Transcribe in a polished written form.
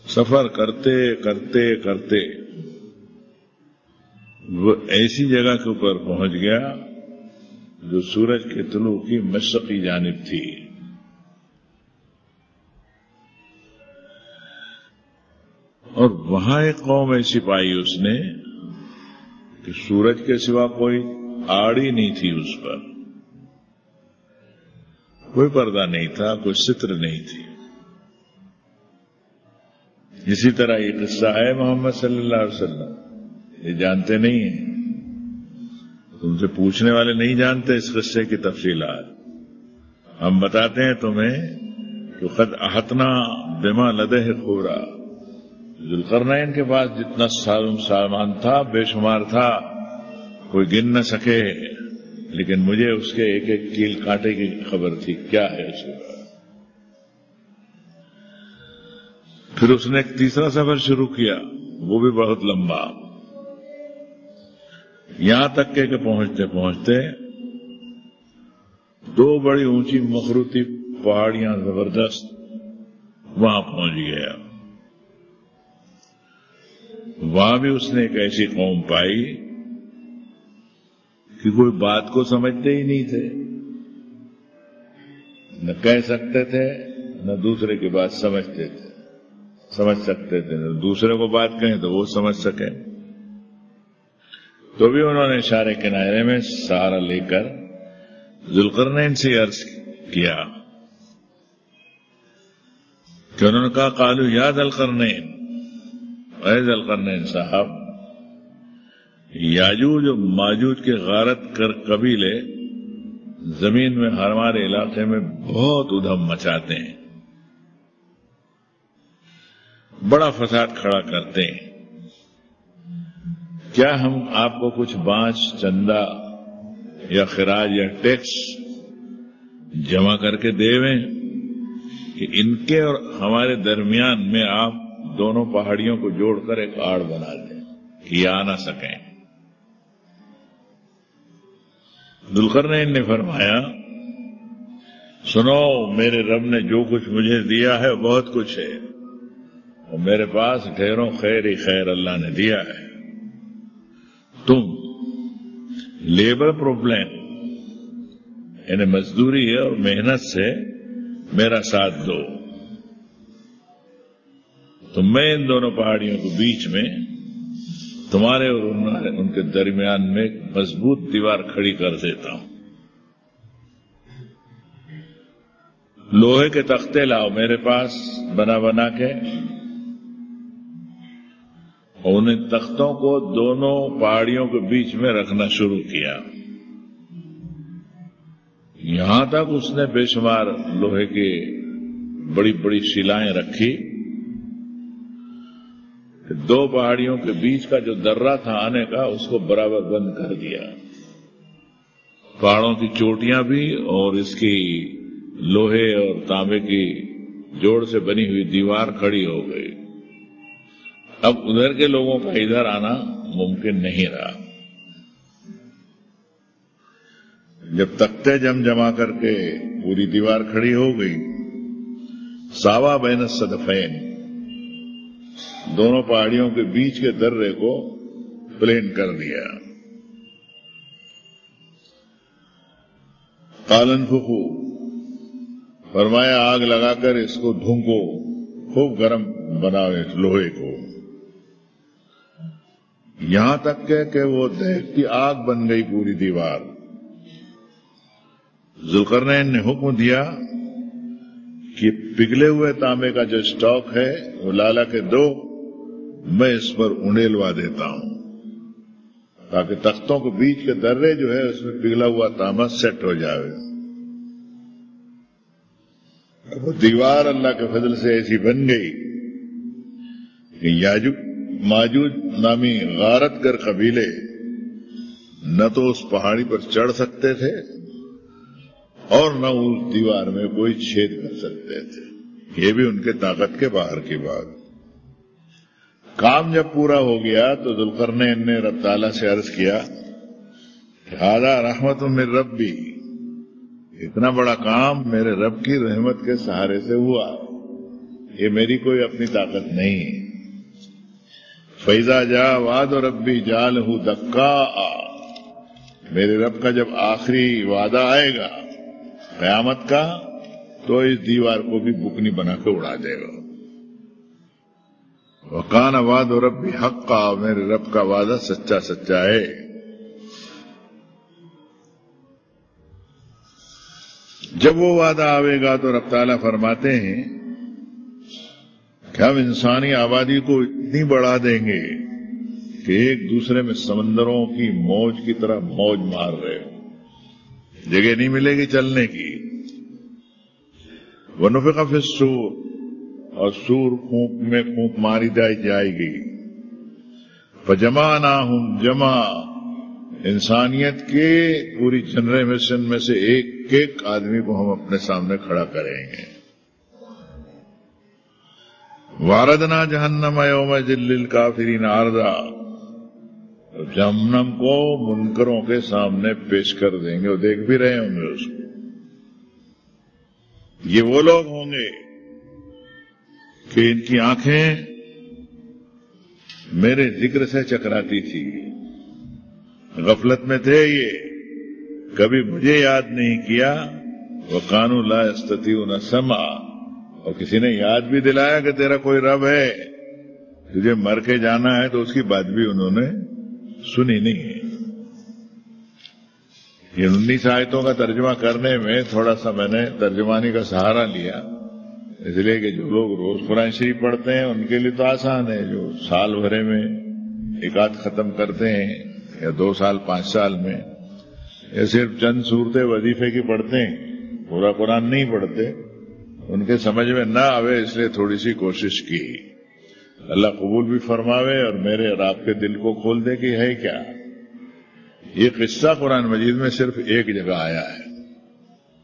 سفر کرتے کرتے کرتے وہ ایسی جگہ کے اوپر پہنچ گیا جو سورج کے طلوع کی مشرقی جانب تھی. اور وہاں ایک قوم ایسی پائی اس نے کہ سورج کے سوا کوئی آڑی نہیں تھی، اس پر کوئی پردہ نہیں تھا، کوئی ستر نہیں تھی. اسی طرح یہ قصہ ہے محمد صلی اللہ علیہ وسلم، یہ جانتے نہیں ہیں، تم سے پوچھنے والے نہیں جانتے اس قصے کی تفصیلات. ہم بتاتے ہیں تمہیں کہ قد احطنا بما لدیہ خبرا، ذوالقرنین کے پاس جتنا سامان تھا بے شمار تھا، کوئی گن نہ سکے، لیکن مجھے اس کے ایک ایک کیل کانٹے کی خبر تھی کیا ہے اس کے. پھر اس نے ایک تیسرا سفر شروع کیا، وہ بھی بہت لمبا، یہاں تک کہ پہنچتے پہنچتے دو بڑی اونچی مخروطی پہاڑیاں زبردست وہاں پہنچ گیا. وہاں بھی اس نے ایک ایسی قوم پائی کہ کوئی بات کو سمجھتے ہی نہیں تھے، نہ کہہ سکتے تھے نہ دوسرے کی بات سمجھ سکتے تھے، نہ دوسرے کو بات کہیں تو وہ سمجھ سکے. تو بھی انہوں نے اشارے کنارے میں سہارا لے کر ذوالقرنین سے عرض کیا کہ انہوں نے کہا قالوا یا ذوالقرنین، اے ذوالقرنین صاحب، یاجوج و ماجوج کے غارت کر قبیلے زمین میں ہمارے علاقے میں بہت ادھم مچاتے ہیں، بڑا فساد کھڑا کرتے ہیں. کیا ہم آپ کو کچھ بانچ، چندہ یا خراج یا ٹیکس جمع کر کے دیویں کہ ان کے اور ہمارے درمیان میں آپ دونوں پہاڑیوں کو جوڑ کر ایک آڑ بنا دیں کہ یہ آ نہ سکیں؟ ذوالقرنین نے فرمایا سنو، میرے رب نے جو کچھ مجھے دیا ہے بہت کچھ ہے، اور میرے پاس ڈھیروں خیر ہی خیر اللہ نے دیا ہے. تم لیبر پروبلم یعنی مزدوری اور محنت سے میرا ساتھ دو، تو میں ان دونوں پہاڑیوں کے بیچ میں تمہارے اور ان کے درمیان میں ایک مضبوط دیوار کھڑی کر دیتا ہوں. لوہے کے تختے لاؤ میرے پاس بنا بنا کے، اور ان تختوں کو دونوں پہاڑیوں کے بیچ میں رکھنا شروع کیا. یہاں تک اس نے بے شمار لوہے کی بڑی بڑی شیلائیں رکھی کہ دو پہاڑیوں کے بیچ کا جو درہ تھا آنے کا اس کو برابر بند کر دیا. پہاڑوں کی چوٹیاں بھی اور اس کی لوہے اور تانبے کی جوڑ سے بنی ہوئی دیوار کھڑی ہو گئی. اب ادھر کے لوگوں کا ادھر آنا ممکن نہیں رہا. جب تختے جمع کر کے پوری دیوار کھڑی ہو گئی، ساوا بین الصدفین، دونوں پہاڑیوں کے بیچ کے درے کو پلین کر دیا. قال انفخوا، فرمایا آگ لگا کر اس کو دھونکو، خوب گرم بناؤ لوہے کو، یہاں تک کہ وہ دیکھتی آگ بن گئی پوری دیوار. ذوالقرنین نے حکم دیا کہ پگھلے ہوئے تانبے کا جو اسٹاک ہے وہ لالا کے دو، میں اس پر انڈیلوا دیتا ہوں تاکہ تختوں کے بیچ کے درے جو ہے اس میں پگھلا ہوا تانبا سیٹ ہو جائے. وہ دیوار اللہ کے فضل سے ایسی بن گئی کہ یاجوج ماجوج نامی غارت گر قبیلے نہ تو اس پہاڑی پر چڑھ سکتے تھے اور نہ اس دیوار میں کوئی چھید کر سکتے تھے. یہ بھی ان کے طاقت کے باہر کی بات. کام جب پورا ہو گیا تو ذوالقرنین نے رب تعالیٰ سے عرض کیا کہ ھذا رحمت من ربی، اتنا بڑا کام میرے رب کی رحمت کے سہارے سے ہوا، یہ میری کوئی اپنی طاقت نہیں ہے۔ فَإِذَا جَاءَ وَعْدُ رَبِّي جَعَلَهُ دَكَّاءَ، میرے رب کا جب آخری وعدہ آئے گا قیامت کا تو اس دیوار کو بھی بکنی بنا کے اڑا دے گا۔ وَقَانَ وَعْدُ رَبِّي حَقًّا، میرے رب کا وعدہ سچا سچا ہے۔ جب وہ وعدہ آئے گا تو رب تعالیٰ فرماتے ہیں کہ ہم انسانی آبادی کو اتنی بڑھا دیں گے کہ ایک دوسرے میں سمندروں کی موج کی طرح موج مار رہے ہو، جگہ نہیں ملے گی چلنے کی۔ وَنُفِخَ فِي الصُّورِ، اور سور پھونک میں پھونک ماری جائے گی۔ فَجَمَعْنَاهُمْ جَمْعًا، انسانیت کے پوری جنریشن میں سے ایک ایک آدمی کو ہم اپنے سامنے کھڑا کریں گے۔ وَعَرَضْنَا جَهَنَّمَ يَوْمَئِذٍ لِّلْكَافِرِينَ عَرْضًا، جہنم کو منکروں کے سامنے پیش کر دیں گے، وہ دیکھ بھی رہے ہوں گے اس کو۔ یہ وہ لوگ ہوں گے کہ ان کی آنکھیں میرے ذکر سے چکراتی تھی، غفلت میں تھے، یہ کبھی مجھے یاد نہیں کیا۔ وَقَانُوا لَا يَسْتَطِيعُونَ سَمْعًا، اور کسی نے یاد بھی دلایا کہ تیرا کوئی رب ہے، تجھے مر کے جانا ہے، تو اس کی بات بھی انہوں نے سنی نہیں ہے۔ یہ 19 آیتوں کا ترجمہ کرنے میں تھوڑا سا میں نے ترجمانی کا سہارا لیا، اس لیے کہ جو لوگ روز قرآن شریف پڑھتے ہیں ان کے لیے تو آسان ہے، جو سال بھرے میں ایک آدھ ختم کرتے ہیں یا 2 سال 5 سال میں، یا صرف چند صورتیں وظیفے کی پڑھتے ہیں، پورا قرآن نہیں پڑھتے، ان کے سمجھ میں نہ آوے، اس لیے تھوڑی سی کوشش کی۔ اللہ قبول بھی فرماوے اور میرے اور آپ کے دل کو کھول دے کہ ہے کیا۔ یہ قصہ قرآن مجید میں صرف ایک جگہ آیا ہے،